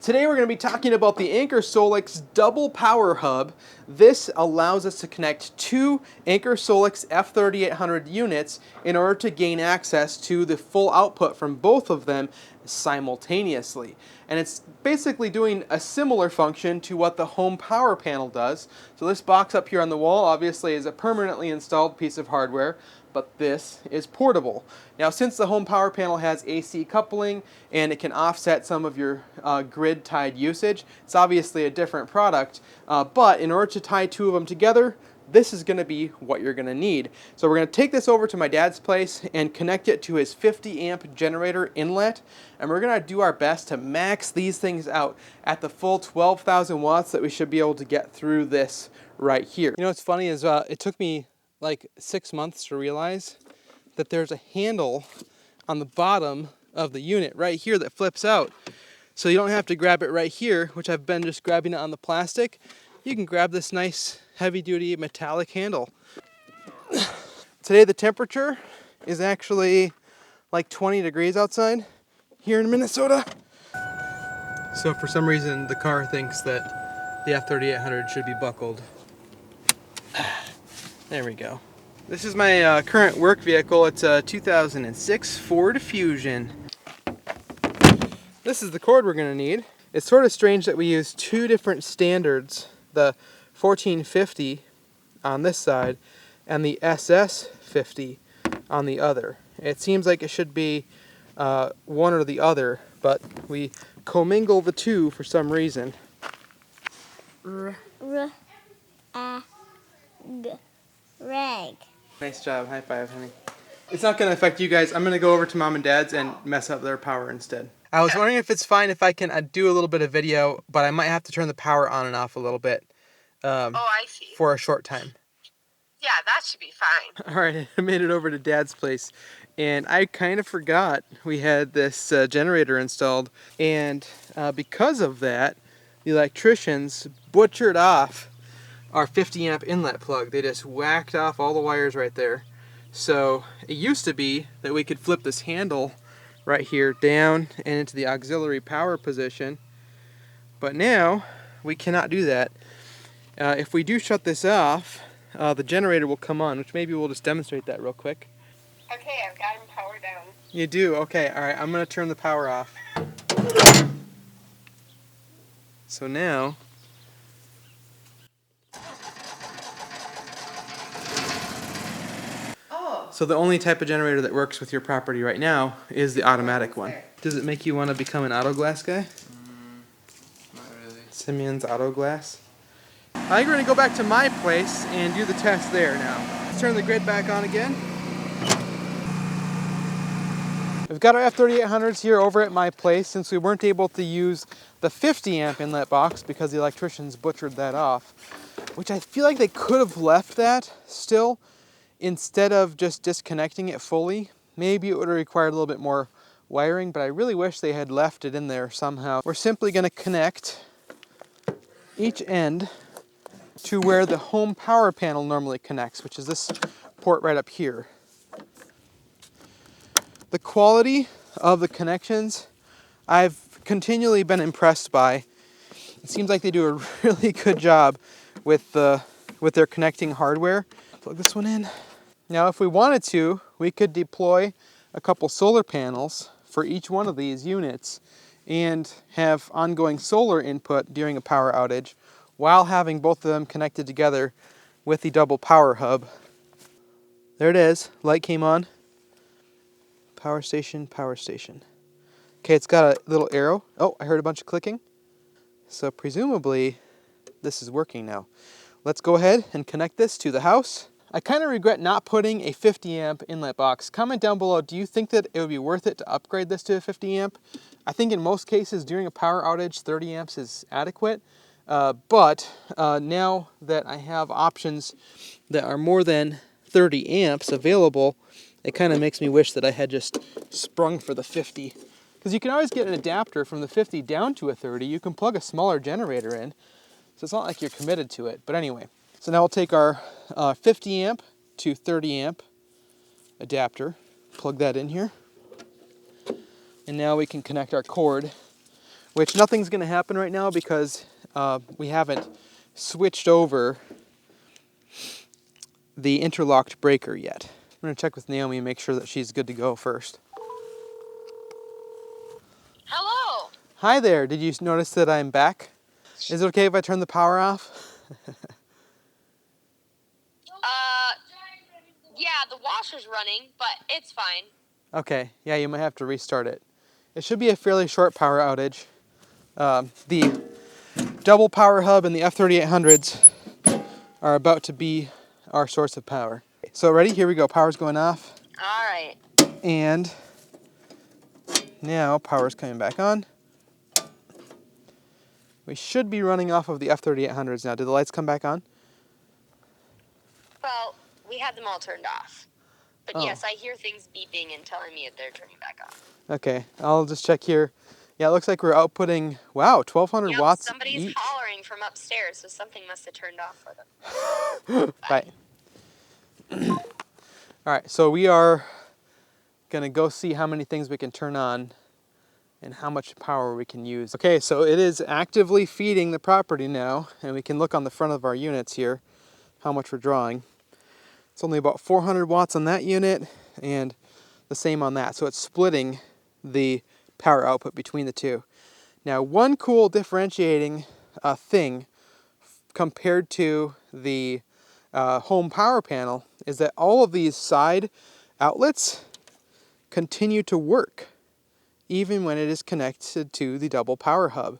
Today we're going to be talking about the Anker SOLIX double power hub. This allows us to connect two Anker SOLIX F3800 units in order to gain access to the full output from both of them simultaneously. And it's basically doing a similar function to what the home power panel does. So this box up here on the wall obviously is a permanently installed piece of hardware, but this is portable. Now, since the home power panel has AC coupling and it can offset some of your grid-tied usage, it's obviously a different product, but in order to tie two of them together, this is going to be what you're going to need. So we're going to take this over to my dad's place and connect it to his 50 amp generator inlet, and we're going to do our best to max these things out at the full 12,000 watts that we should be able to get through this right here. You know what's funny is it took me like 6 months to realize that there's a handle on the bottom of the unit right here that flips out. So you don't have to grab it right here, which I've been just grabbing it on the plastic. You can grab this nice heavy-duty metallic handle. Today the temperature is actually like 20 degrees outside here in Minnesota. So for some reason the car thinks that the F3800 should be buckled. There we go. This is my current work vehicle. It's a 2006 Ford Fusion. This is the cord we're going to need. It's sort of strange that we use two different standards, the 1450 on this side and the SS50 on the other. It seems like it should be one or the other, but we commingle the two for some reason. Rag. Nice job. High five, honey. It's not going to affect you guys. I'm going to go over to Mom and Dad's and mess up their power instead. I was wondering if it's fine if I can do a little bit of video, but I might have to turn the power on and off a little bit. I see. For a short time. Yeah, that should be fine. All right, I made it over to Dad's place, and I kind of forgot we had this generator installed, and because of that, the electricians butchered off our 50 amp inlet plug. They just whacked off all the wires right there. So it used to be that we could flip this handle right here down and into the auxiliary power position, but now we cannot do that. If we do shut this off, the generator will come on, which maybe we'll just demonstrate that real quick. Okay, I've got him power down. You do? Okay, alright, I'm going to turn the power off. So now, so the only type of generator that works with your property right now is the automatic one. Does it make you want to become an auto glass guy? Not really. Simeon's Auto Glass. I think we're going to go back to my place and do the test there now. Let's turn the grid back on again. We've got our F3800s here over at my place since we weren't able to use the 50 amp inlet box because the electricians butchered that off, which I feel like they could have left that still instead of just disconnecting it fully. Maybe it would have required a little bit more wiring, but I really wish they had left it in there somehow. We're simply going to connect each end to where the home power panel normally connects, which is this port right up here. The quality of the connections I've continually been impressed by. It seems like they do a really good job with their connecting hardware. Plug this one in. Now if we wanted to, we could deploy a couple solar panels for each one of these units and have ongoing solar input during a power outage while having both of them connected together with the double power hub. There it is. Light came on. Power station, power station. Okay, it's got a little arrow. Oh, I heard a bunch of clicking. So presumably this is working now. Let's go ahead and connect this to the house. I kind of regret not putting a 50 amp inlet box. Comment down below, do you think that it would be worth it to upgrade this to a 50 amp? I think in most cases during a power outage 30 amps is adequate. But now that I have options that are more than 30 amps available, it kind of makes me wish that I had just sprung for the 50. Because you can always get an adapter from the 50 down to a 30. You can plug a smaller generator in. So it's not like you're committed to it. But anyway, so now we'll take our 50 amp to 30 amp adapter, plug that in here. And now we can connect our cord which nothing's going to happen right now because we haven't switched over the interlocked breaker yet. I'm going to check with Naomi and make sure that she's good to go first. Hello. Hi there, did you notice that I'm back? Is it okay if I turn the power off? Yeah, the washer's running, but it's fine. Okay, yeah, you might have to restart it. It should be a fairly short power outage. The double power hub and the F3800s are about to be our source of power. So ready? Here we go. Power's going off. All right. And now power's coming back on. We should be running off of the F3800s now. Did the lights come back on? Well, we had them all turned off. But Oh. yes, I hear things beeping and telling me that they're turning back on. Okay, I'll just check here. Yeah, it looks like we're outputting, wow, 1200 watts somebody's each. hollering from upstairs, so something must have turned off for them. Bye. All right, so we are gonna go see how many things we can turn on and how much power we can use. Okay, so it is actively feeding the property now, and we can look on the front of our units here how much we're drawing. It's only about 400 watts on that unit and the same on that, so it's splitting the power output between the two. Now, one cool differentiating thing compared to the home power panel is that all of these side outlets continue to work even when it is connected to the double power hub.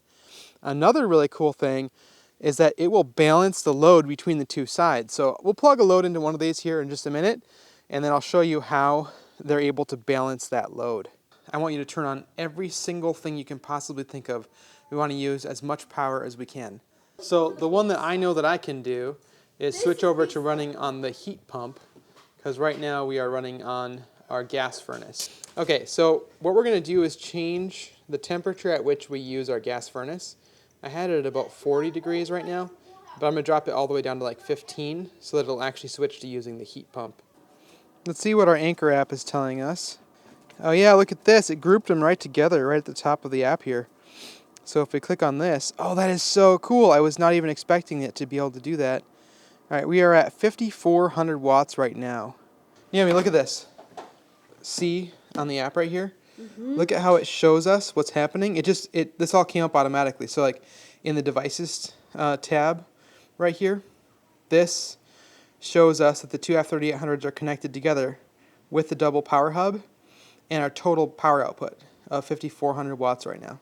Another really cool thing is that it will balance the load between the two sides. So we'll plug a load into one of these here in just a minute, and then I'll show you how they're able to balance that load. I want you to turn on every single thing you can possibly think of. We want to use as much power as we can. So the one that I know that I can do is switch over to running on the heat pump, because right now we are running on our gas furnace. Okay, so what we're going to do is change the temperature at which we use our gas furnace. I had it at about 40 degrees right now, but I'm going to drop it all the way down to like 15 so that it'll actually switch to using the heat pump. Let's see what our Anker app is telling us. Oh yeah, look at this. It grouped them right together right at the top of the app here. So if we click on this, oh, that is so cool. I was not even expecting it to be able to do that. All right, we are at 5,400 watts right now. Yeah, I mean, look at this. See on the app right here? Mm-hmm. Look at how it shows us what's happening. This all came up automatically. So like in the devices tab right here, this shows us that the two F3800s are connected together with the double power hub and our total power output of 5,400 watts right now.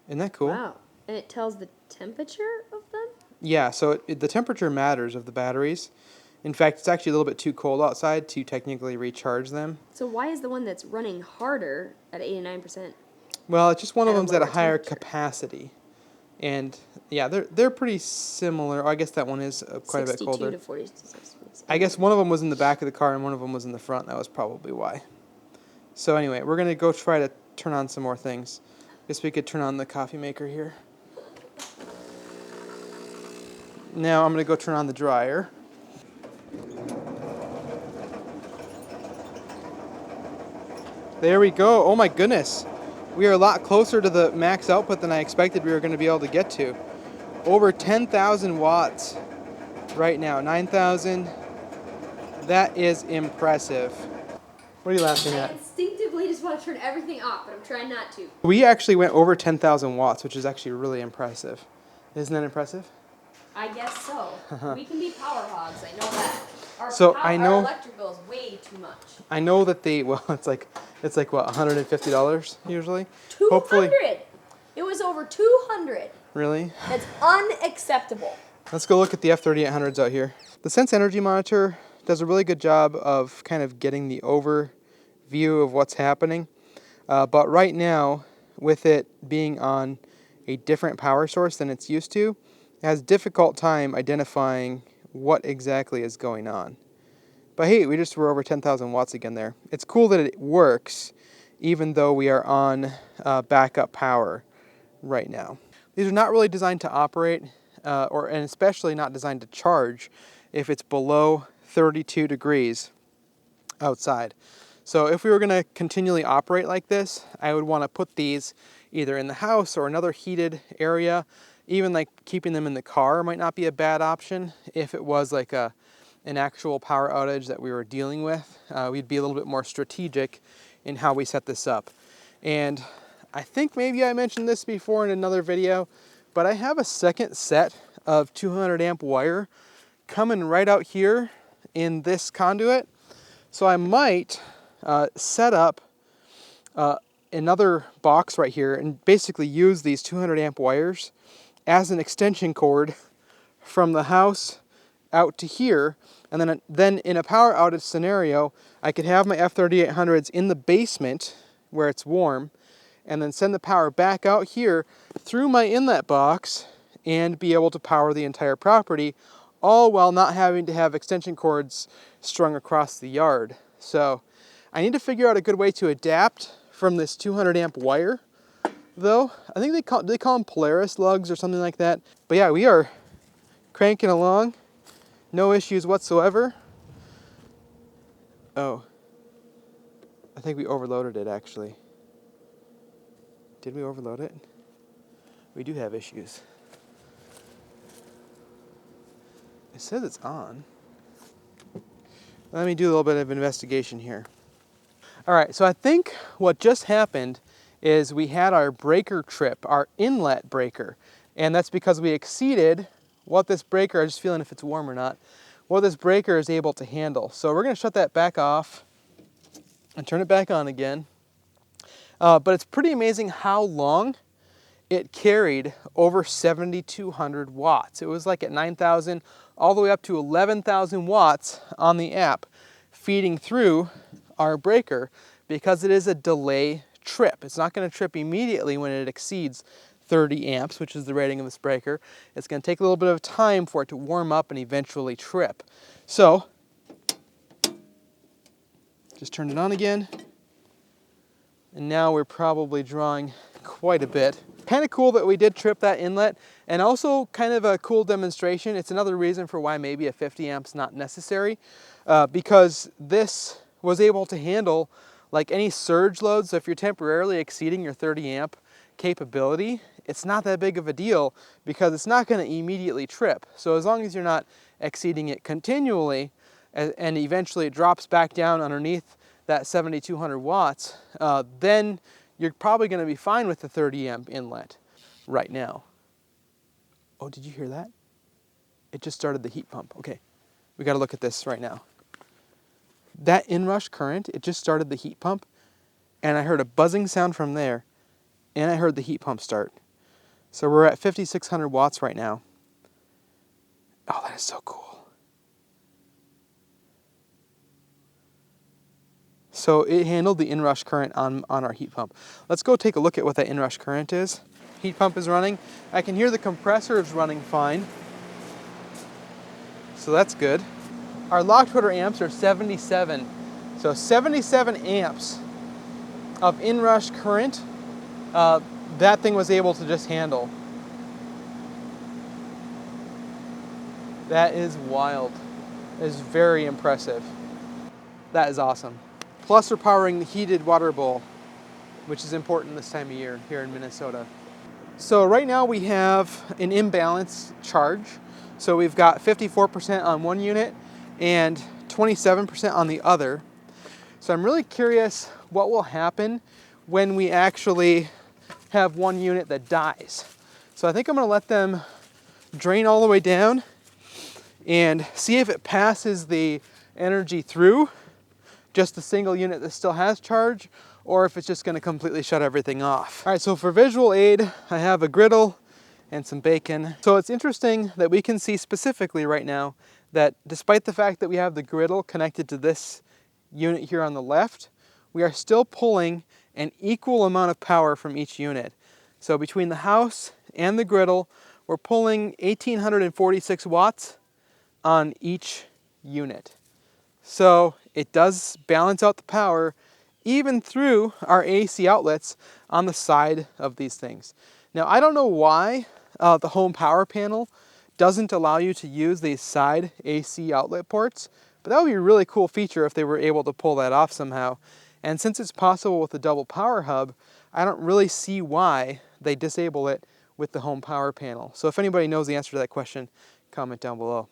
Isn't that cool? Wow. And it tells the temperature of them? Yeah, so the temperature matters of the batteries. In fact, it's actually a little bit too cold outside to technically recharge them. So why is the one that's running harder at 89%? Well, it's just one of At a them's at a lower higher temperature. capacity. And yeah, they're pretty similar. I guess that one is quite a bit 62 colder. to 46. I guess one of them was in the back of the car and one of them was in the front. That was probably why. So anyway, we're going to go try to turn on some more things. Guess we could turn on the coffee maker here. Now I'm going to go turn on the dryer. There we go. Oh my goodness. We are a lot closer to the max output than I expected we were going to be able to get to. Over 10,000 watts right now. 9,000. That is impressive. What are you laughing I at? instinctively just want to turn everything off, but I'm trying not to. We actually went over 10,000 watts, which is actually really impressive. Isn't that impressive? I guess so. We can be power hogs, I know that. I know- Our electric bill is way too much. I know that it's like what, $150 usually? 200! Hopefully. It was over 200. Really? That's unacceptable. Let's go look at the F3800s out here. The Sense Energy Monitor does a really good job of kind of getting the overview of what's happening. But right now, with it being on a different power source than it's used to, it has a difficult time identifying what exactly is going on. But hey, we just were over 10,000 watts again there. It's cool that it works, even though we are on backup power right now. These are not really designed to operate, and especially not designed to charge if it's below 32 degrees outside. So if we were going to continually operate like this, I would want to put these either in the house or another heated area. Even like keeping them in the car might not be a bad option if it was like an actual power outage that we were dealing with. We'd be a little bit more strategic in how we set this up. And I think maybe I mentioned this before in another video, but I have a second set of 200 amp wire coming right out here in this conduit. So I might set up another box right here and basically use these 200 amp wires as an extension cord from the house out to here. And then in a power outage scenario, I could have my F3800s in the basement where it's warm, and then send the power back out here through my inlet box and be able to power the entire property, all while not having to have extension cords strung across the yard. So I need to figure out a good way to adapt from this 200 amp wire, though. I think they call them Polaris lugs or something like that. But yeah, we are cranking along. No issues whatsoever. Oh, I think we overloaded it actually. Did we overload it? We do have issues. It says it's on. Let me do a little bit of investigation here. All right, so I think what just happened is we had our breaker trip, our inlet breaker. And that's because we exceeded what this breaker, I'm just feeling if it's warm or not, what this breaker is able to handle. So we're gonna shut that back off and turn it back on again. But it's pretty amazing how long it carried over 7,200 watts. It was like at 9,000 all the way up to 11,000 watts on the app feeding through our breaker because it is a delay trip. It's not going to trip immediately when it exceeds 30 amps, which is the rating of this breaker. It's going to take a little bit of time for it to warm up and eventually trip. So, just turned it on again. And now we're probably drawing quite a bit. Kind of cool that we did trip that inlet, and also kind of a cool demonstration. It's another reason for why maybe a 50 amp's not necessary, because this was able to handle like any surge load. So if you're temporarily exceeding your 30 amp capability, it's not that big of a deal because it's not going to immediately trip. So as long as you're not exceeding it continually and eventually it drops back down underneath that 7,200 watts, then you're probably going to be fine with the 30 amp inlet right now. Oh, did you hear that? It just started the heat pump. Okay, we got to look at this right now. That inrush current, it just started the heat pump, and I heard a buzzing sound from there, and I heard the heat pump start. So we're at 5,600 watts right now. Oh, that is so cool. So it handled the inrush current on our heat pump. Let's go take a look at what that inrush current is. Heat pump is running. I can hear the compressor is running fine. So that's good. Our lock twitter amps are 77. So 77 amps of inrush current, that thing was able to just handle. That is wild. That is very impressive. That is awesome. Plus we're powering the heated water bowl, which is important this time of year here in Minnesota. So right now we have an imbalance charge. So we've got 54% on one unit and 27% on the other. So I'm really curious what will happen when we actually have one unit that dies. So I think I'm going to let them drain all the way down and see if it passes the energy through just the single unit that still has charge, or if it's just going to completely shut everything off. All right, so for visual aid, I have a griddle and some bacon. So it's interesting that we can see specifically right now that despite the fact that we have the griddle connected to this unit here on the left, we are still pulling an equal amount of power from each unit. So between the house and the griddle, we're pulling 1,846 watts on each unit. So it does balance out the power even through our AC outlets on the side of these things. Now I don't know why the home power panel doesn't allow you to use these side AC outlet ports, But that would be a really cool feature if they were able to pull that off somehow. And since it's possible with the double power hub, I don't really see why they disable it with the home power panel. So if anybody knows the answer to that question, comment down below.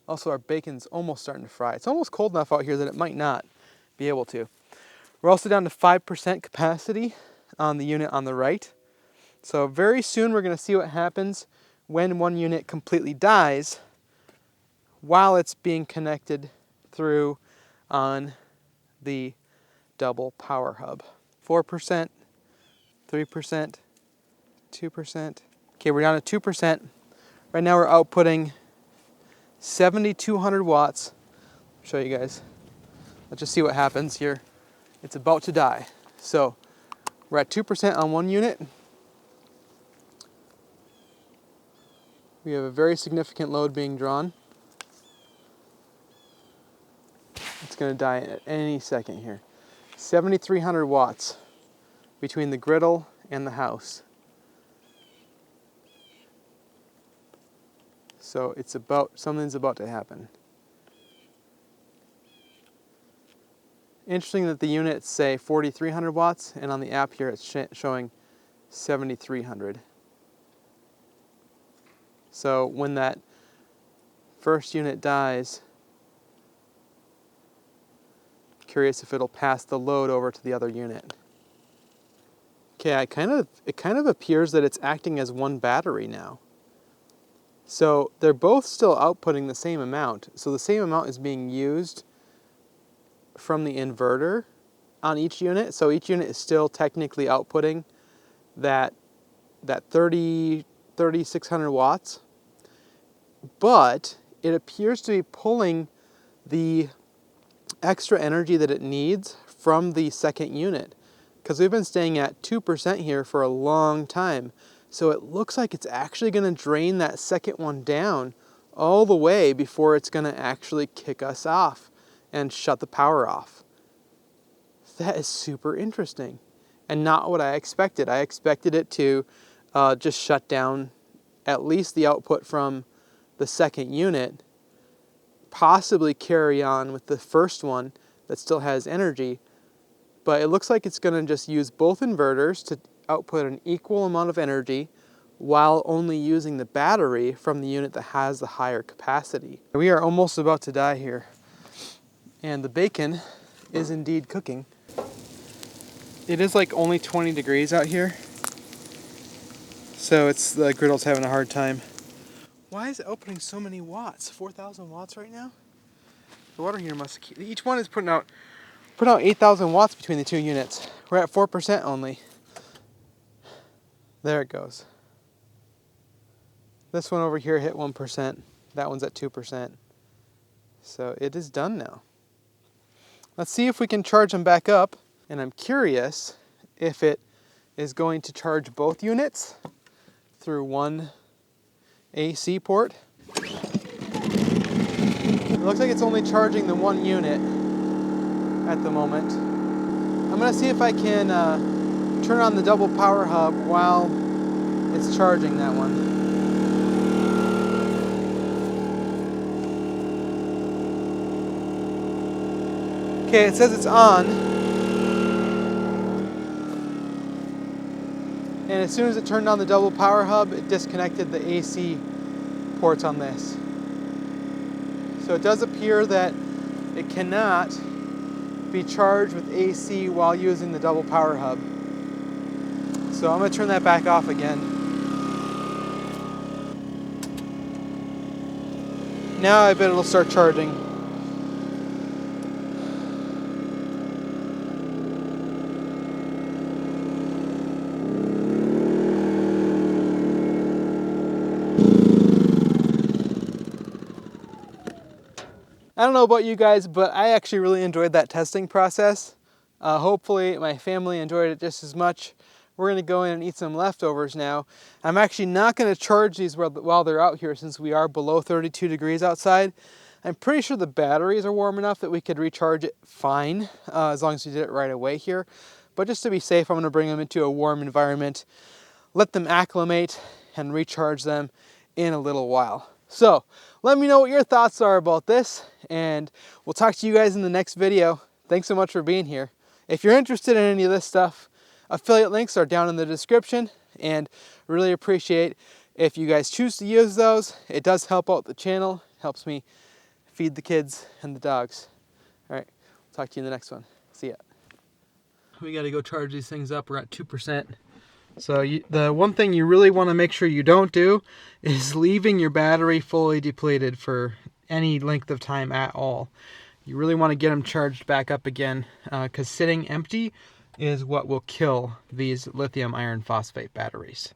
Also, our bacon's almost starting to fry. It's almost cold enough out here that it might not be able to. We're also down to 5% capacity on the unit on the right. So very soon we're going to see what happens when one unit completely dies while it's being connected through on the double power hub. 4%, 3%, 2%. Okay, we're down to 2%. Right now we're outputting 7,200 watts. I'll show you guys. Let's just see what happens here. It's about to die. So we're at 2% on one unit. We have a very significant load being drawn. It's going to die at any second here. 7,300 watts between the griddle and the house. So it's something's about to happen. Interesting that the units say 4,300 watts, and on the app here it's showing 7,300. So when that first unit dies, curious if it'll pass the load over to the other unit. Okay, it kind of appears that it's acting as one battery now. So they're both still outputting the same amount. So the same amount is being used from the inverter on each unit. So each unit is still technically outputting that 3,600 watts. But it appears to be pulling the extra energy that it needs from the second unit, because we've been staying at 2% here for a long time. So it looks like it's actually going to drain that second one down all the way before it's going to actually kick us off and shut the power off. That is super interesting and not what I expected. I expected it to just shut down at least the output from the second unit, possibly carry on with the first one that still has energy, but it looks like it's going to just use both inverters to output an equal amount of energy while only using the battery from the unit that has the higher capacity. We are almost about to die here, and the bacon is indeed cooking. It is like only 20 degrees out here, so the griddle's having a hard time. Why is it outputting so many watts? 4,000 watts right now? The water heater must have, each one is putting out 8,000 watts between the two units. We're at 4% only. There it goes. This one over here hit 1%. That one's at 2%. So it is done now. Let's see if we can charge them back up. And I'm curious if it is going to charge both units through one AC port. It looks like it's only charging the one unit at the moment. I'm going to see if I can turn on the double power hub while it's charging that one. Okay, it says it's on. And as soon as it turned on the double power hub, it disconnected the AC ports on this. So it does appear that it cannot be charged with AC while using the double power hub. So I'm going to turn that back off again. Now I bet it'll start charging. I don't know about you guys, but I actually really enjoyed that testing process. Hopefully my family enjoyed it just as much. We're going to go in and eat some leftovers now. I'm actually not going to charge these while they're out here since we are below 32 degrees outside. I'm pretty sure the batteries are warm enough that we could recharge it fine, as long as we did it right away here. But just to be safe, I'm going to bring them into a warm environment, let them acclimate, and recharge them in a little while. So let me know what your thoughts are about this, and we'll talk to you guys in the next video. Thanks so much for being here. If you're interested in any of this stuff, affiliate links are down in the description, and really appreciate if you guys choose to use those. It does help out the channel, helps me feed the kids and the dogs. All right, talk to you in the next one. See ya. We got to go charge these things up. We're at 2%. So the one thing you really want to make sure you don't do is leaving your battery fully depleted for any length of time at all. You really want to get them charged back up again, because sitting empty is what will kill these lithium iron phosphate batteries.